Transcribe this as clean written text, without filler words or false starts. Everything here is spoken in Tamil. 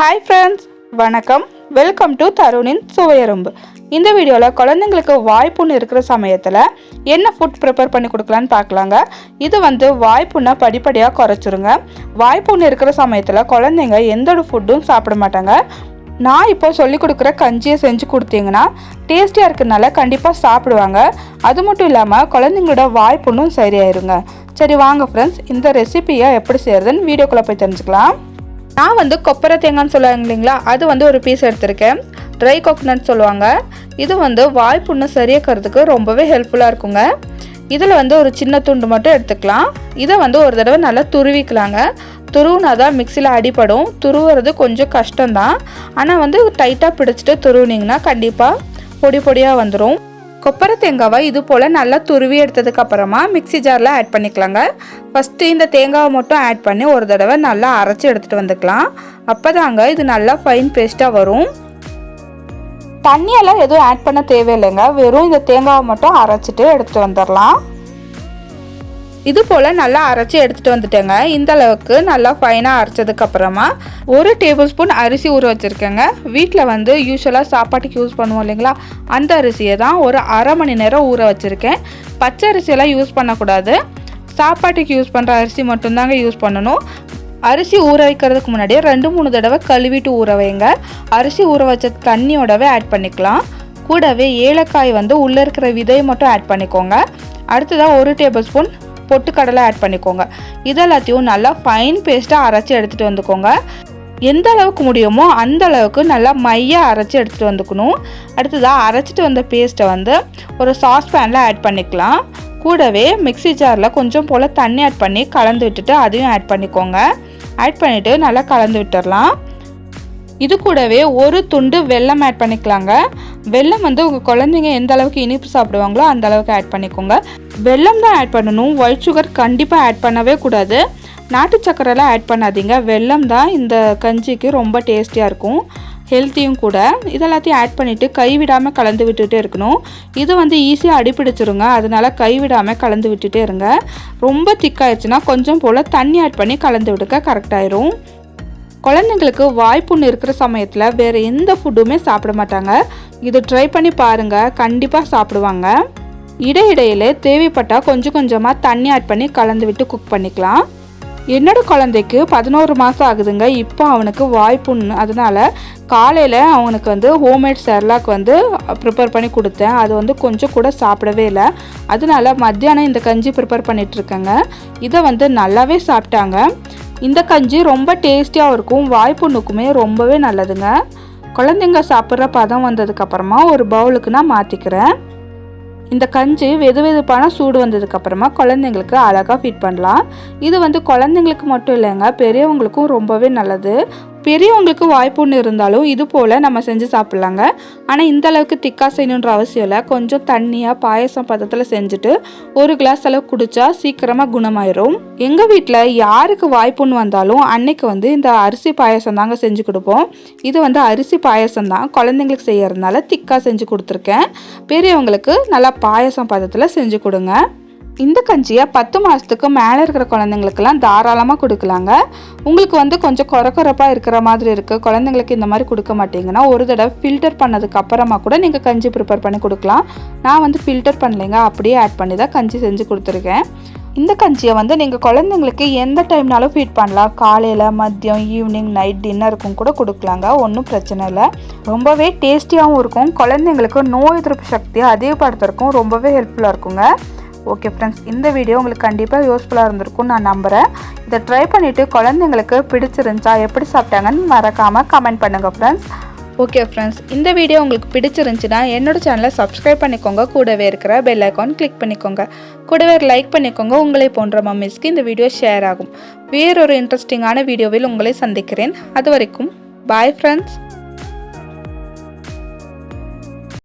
ஹாய் ஃப்ரெண்ட்ஸ், வணக்கம். வெல்கம் டு தருணின் சுவை அரும்பு. இந்த வீடியோவில் குழந்தைங்களுக்கு வாய்ப்புண்ணு இருக்கிற சமயத்தில் என்ன ஃபுட் ப்ரிப்பேர் பண்ணி கொடுக்கலான்னு பார்க்கலாங்க. இது வாய்ப்புண்ணை படிப்படியாக குறைச்சிருங்க. வாய்ப்புண்ணு இருக்கிற சமயத்தில் குழந்தைங்க எந்த ஒரு ஃபுட்டும் சாப்பிட மாட்டாங்க. நான் இப்போ சொல்லிக் கொடுக்குற கஞ்சியை செஞ்சு கொடுத்தீங்கன்னா டேஸ்டியாக இருக்கிறதுனால கண்டிப்பாக சாப்பிடுவாங்க. அது மட்டும் இல்லாமல் குழந்தைங்களோட வாய்ப்புண்ணும் சரியாயிருங்க. சரி வாங்க ஃப்ரெண்ட்ஸ், இந்த ரெசிபியை எப்படி செய்கிறதுன்னு வீடியோக்குள்ளே போய் தெரிஞ்சுக்கலாம். நான் கொப்பரை தேங்காய்னு சொல்லுவாங்க இல்லைங்களா, அது ஒரு பீஸ் எடுத்திருக்கேன். ட்ரை கோகோனட் சொல்லுவாங்க. இது வாய்ப்புண்ணு சரியாக்கிறதுக்கு ரொம்பவே ஹெல்ப்ஃபுல்லாக இருக்குங்க. இதில் ஒரு சின்ன துண்டு மட்டும் எடுத்துக்கலாம். இதை ஒரு தடவை நல்லா துருவிக்கலாங்க. துருவுனா தான் மிக்சியில் அடிப்படும். துருவுறது கொஞ்சம் கஷ்டம்தான், ஆனால் டைட்டாக பிடிச்சிட்டு துருவினிங்கன்னா கண்டிப்பாக பொடி பொடியாக வந்துடும். கொப்பரை தேங்காவை இது போல் நல்லா துருவி எடுத்ததுக்கப்புறமா மிக்சி ஜாரில் ஆட் பண்ணிக்கலாங்க. ஃபஸ்ட்டு இந்த தேங்காவை மட்டும் ஆட் பண்ணி ஒரு தடவை நல்லா அரைச்சி எடுத்துகிட்டு வந்துக்கலாம். அப்போ தாங்க இது நல்லா ஃபைன் பேஸ்ட்டாக வரும். தண்ணியெல்லாம் எதுவும் ஆட் பண்ண தேவையில்லைங்க. வெறும் இந்த தேங்காவை மட்டும் அரைச்சிட்டு எடுத்துகிட்டு வந்துடலாம். இது போல் நல்லா அரைச்சி எடுத்துகிட்டு வந்துட்டேங்க. இந்த அளவுக்கு நல்லா ஃபைனாக அரைச்சதுக்கப்புறமா 1 டேபிள் ஸ்பூன் அரிசி ஊற வச்சுருக்கேங்க. வீட்டில் யூஸ்வலாக சாப்பாட்டுக்கு யூஸ் பண்ணுவோம் இல்லைங்களா, அந்த அரிசியை தான் ஒரு அரை மணி நேரம் ஊற வச்சுருக்கேன். பச்சை அரிசியெல்லாம் யூஸ் பண்ணக்கூடாது. சாப்பாட்டுக்கு யூஸ் பண்ணுற அரிசி மட்டும்தாங்க யூஸ் பண்ணணும். அரிசி ஊற வைக்கிறதுக்கு முன்னாடி 2-3 தடவை கழுவிட்டு ஊற வைங்க. அரிசி ஊற வச்ச தண்ணியோடவே ஆட் பண்ணிக்கலாம். கூடவே ஏலக்காய் உள்ளே இருக்கிற விதையை மட்டும் ஆட் பண்ணிக்கோங்க. அடுத்ததாக 1 டேபிள் ஸ்பூன் பொட்டுக்கடலை ஆட் பண்ணிக்கோங்க. இதெல்லாத்தையும் நல்லா ஃபைன் பேஸ்ட்டாக அரைச்சி எடுத்துகிட்டு வந்துக்கோங்க. எந்த அளவுக்கு முடியுமோ அந்த அளவுக்கு நல்லா மையாக அரைச்சி எடுத்துகிட்டு வந்துக்கணும். அடுத்ததாக அரைச்சிட்டு வந்த பேஸ்ட்டை ஒரு சாஸ்பேனில் ஆட் பண்ணிக்கலாம். கூடவே மிக்சி ஜாரில் கொஞ்சம் போல் தண்ணி ஆட் பண்ணி கலந்து விட்டுட்டு அதையும் ஆட் பண்ணிக்கோங்க. ஆட் பண்ணிவிட்டு நல்லா கலந்து விட்டுடலாம். இது கூடவே ஒரு துண்டு வெல்லம் ஆட் பண்ணிக்கலாங்க. வெல்லம் உங்கள் குழந்தைங்க எந்த அளவுக்கு இனிப்பு சாப்பிடுவாங்களோ அந்த அளவுக்கு ஆட் பண்ணிக்கோங்க. வெல்லம் தான் ஆட் பண்ணணும். ஒயிட் சுகர் கண்டிப்பாக ஆட் பண்ணவே கூடாது. நாட்டு சக்கரைலாம் ஆட் பண்ணாதீங்க. வெல்லம் தான் இந்த கஞ்சிக்கு ரொம்ப டேஸ்டியாக இருக்கும், ஹெல்த்தியும் கூட. இதெல்லாத்தையும் ஆட் பண்ணிவிட்டு கைவிடாமல் கலந்து விட்டுட்டே இருக்கணும். இது ஈஸியாக அடிப்பிடிச்சிருங்க, அதனால் கைவிடாமல் கலந்து விட்டுட்டே இருங்க. ரொம்ப திக்காயிடுச்சுன்னா கொஞ்சம் போல் தண்ணி ஆட் பண்ணி கலந்து விடுங்க, கரெக்டாயிரும். குழந்தைங்களுக்கு வாய்ப்புண்ணு இருக்கிற சமயத்தில் வேறு எந்த ஃபுட்டுமே சாப்பிட மாட்டாங்க. இது ட்ரை பண்ணி பாருங்கள், கண்டிப்பாக சாப்பிடுவாங்க. இடையிடையில் தேவைப்பட்டால் கொஞ்சம் கொஞ்சமாக தண்ணி ஆட் பண்ணி கலந்து விட்டு குக் பண்ணிக்கலாம். என்னோடய குழந்தைக்கு 11 மாதம் ஆகுதுங்க. இப்போ அவனுக்கு வாய்ப்புண்ணு, அதனால் காலையில் அவனுக்கு ஹோம்மேட் செர்லாக் ப்ரிப்பேர் பண்ணி கொடுத்தேன். அது கொஞ்சம் கூட சாப்பிடவே இல்லை. அதனால மத்தியானம் இந்த கஞ்சி ப்ரிப்பேர் பண்ணிகிட்ருக்கேங்க. இதை நல்லாவே சாப்பிட்டாங்க. இந்த கஞ்சி ரொம்ப டேஸ்டியாகவும் இருக்கும், வாய்ப்புண்ணுக்குமே ரொம்பவே நல்லதுங்க. குழந்தைங்க சாப்பிட்ற பதம் வந்ததுக்கப்புறமா ஒரு பவுலுக்கு நான் மாற்றிக்கிறேன். இந்த கஞ்சி வெதுவெதுப்பான சூடு வந்ததுக்கப்புறமா குழந்தைங்களுக்கு அழகாக ஃபீட் பண்ணலாம். இது குழந்தைங்களுக்கு மட்டும் இல்லைங்க, பெரியவங்களுக்கும் ரொம்பவே நல்லது. பெரியவங்களுக்கு வாய்ப்புண்ணு இருந்தாலும் இது போல் நம்ம செஞ்சு சாப்பிட்லாங்க. ஆனால் இந்த அளவுக்கு திக்காக செய்யணுன்ற அவசியம் இல்லை. கொஞ்சம் தண்ணியாக பாயசம் பதத்தில் செஞ்சுட்டு 1 கிளாஸ் அளவு குடித்தா சீக்கிரமாக குணமாயிரும். எங்கள் வீட்டில் யாருக்கு வாய்ப்புண்ணு வந்தாலும் அன்னைக்கு இந்த அரிசி பாயசம் தாங்க செஞ்சு கொடுப்போம். இது அரிசி பாயசம் தான், குழந்தைங்களுக்கு செய்யறதுனால திக்காக செஞ்சு கொடுத்துருக்கேன். பெரியவங்களுக்கு நல்லா பாயசம் பதத்தில் செஞ்சு கொடுங்க. இந்த கஞ்சியை 10 மாதத்துக்கு மேலே இருக்கிற குழந்தைங்களுக்கெல்லாம் தாராளமாக கொடுக்கலாங்க. உங்களுக்கு கொஞ்சம் குறப்பாக இருக்கிற மாதிரி இருக்குது, குழந்தைங்களுக்கு இந்த மாதிரி கொடுக்க மாட்டீங்கன்னா ஒரு தடவை ஃபில்டர் பண்ணதுக்கு அப்புறமா கூட நீங்கள் கஞ்சி ப்ரிப்பேர் பண்ணி கொடுக்கலாம். நான் ஃபில்டர் பண்ணலைங்க, அப்படியே ஆட் பண்ணி தான் கஞ்சி செஞ்சு கொடுத்துருக்கேன். இந்த கஞ்சியை நீங்கள் குழந்தைங்களுக்கு எந்த டைம்னாலும் ஃபீட் பண்ணலாம். காலையில், மதியம், ஈவினிங், நைட், டின்னருக்கும் கூட கொடுக்கலாங்க, ஒன்றும் பிரச்சனை இல்லை. ரொம்பவே டேஸ்டியாகவும் இருக்கும். குழந்தைங்களுக்கு நோய் எதிர்ப்பு சக்தியை அதிகப்படுத்துறதுக்கும் ரொம்பவே ஹெல்ப்ஃபுல்லாக இருக்குங்க. ஓகே ஃப்ரெண்ட்ஸ், இந்த வீடியோ உங்களுக்கு கண்டிப்பாக யூஸ்ஃபுல்லாக இருந்திருக்கும்னு நான் நம்புகிறேன். இதை ட்ரை பண்ணிவிட்டு குழந்தைங்களுக்கு பிடிச்சிருந்துச்சா, எப்படி சாப்பிட்டாங்கன்னு மறக்காமல் கமெண்ட் பண்ணுங்கள் ஃப்ரெண்ட்ஸ். ஓகே ஃப்ரெண்ட்ஸ், இந்த வீடியோ உங்களுக்கு பிடிச்சிருந்துச்சுன்னா என்னோடய சேனலை சப்ஸ்கிரைப் பண்ணிக்கோங்க. கூடவே இருக்கிற பெல் ஐக்கான் கிளிக் பண்ணிக்கோங்க. கூடவே லைக் பண்ணிக்கோங்க. உங்களை போன்ற மம்மிஸ்க்கு இந்த வீடியோ ஷேர் ஆகும். வேறொரு இன்ட்ரெஸ்டிங்கான வீடியோவில் உங்களை சந்திக்கிறேன். அது வரைக்கும் பாய் ஃப்ரெண்ட்ஸ்.